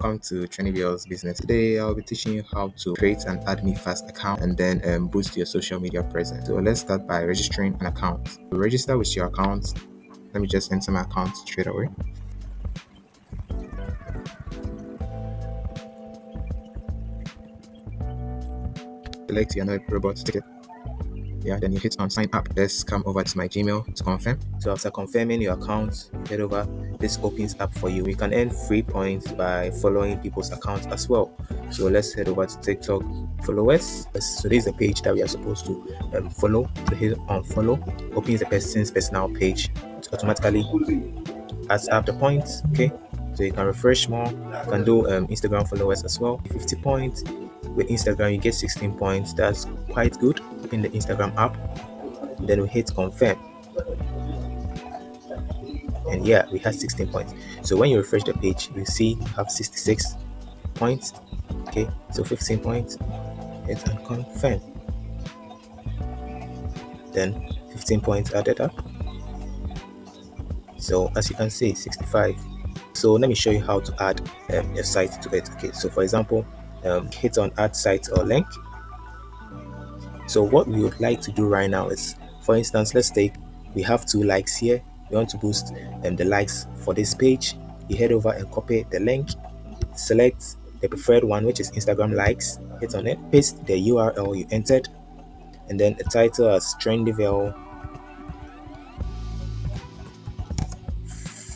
welcome to Training Business. Today I'll be teaching you how to create an Addmefast account and then boost your social media presence. So let's start by registering an account. To register with your account, let me just enter my account straight away. Select your robot ticket. Then you hit on sign up. Let's come over to my Gmail to confirm. So after confirming your account, you head over. This opens up for you. You can earn free points by following people's accounts as well. So let's head over to TikTok followers. So this is the page that we are supposed to follow. So hit on follow. Opens the person's personal page. It automatically adds up the points. Okay. So you can refresh more. You can do Instagram followers as well. 50 points. With Instagram, you get 16 points. That's quite good in the Instagram app. Then we hit confirm. And yeah, we had 16 points. So when you refresh the page, you see you have 66 points. Okay, so 15 points. Hit and confirm. Then 15 points added up. So as you can see, 65. So let me show you how to add a site to it. Okay, so for example, hit on add site or link. So what we would like to do right now is, for instance, let's take, we have 2 likes here. We want to boost the likes for this page. You head over and copy the link, select the preferred one, which is Instagram likes, hit on it, paste the URL you entered, and then the title as Trendyville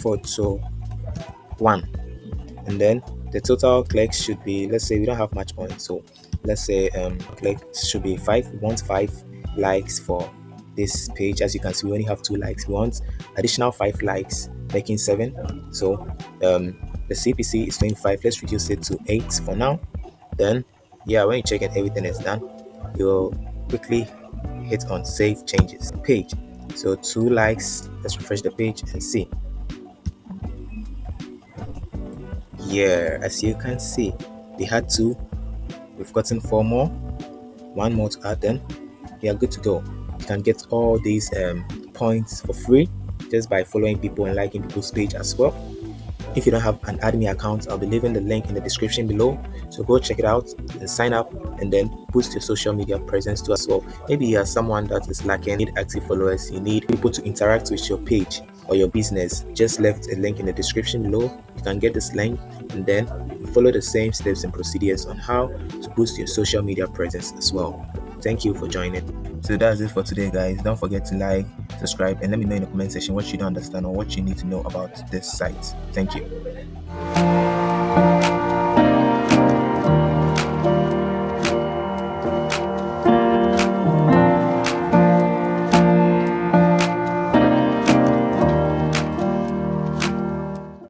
photo 1, and then the total clicks should be, let's say we don't have much points, so let's say clicks should be 5. We want 5 likes for this page. As you can see, we only have 2 likes. We want additional 5 likes, making 7. So the CPC is 25. Let's reduce it to 8 for now. Then yeah, when you check and everything is done, you'll quickly hit on save changes page. So 2 likes. Let's refresh the page and see. Yeah, as you can see, we had 2. We've gotten 4 more, 1 more to add. Then we are good to go. You can get all these points for free just by following people and liking people's page as well. If you don't have an Addme account, I'll be leaving the link in the description below, so go check it out and sign up, and then boost your social media presence too as well. Maybe you are someone that is lacking, need active followers, you need people to interact with your page or your business. Just left a link in the description below. You can get this link and then follow the same steps and procedures on how to boost your social media presence as well. Thank you for joining. So that's it for today, guys. Don't forget to like, subscribe, and let me know in the comment section what you don't understand or what you need to know about this site. Thank you.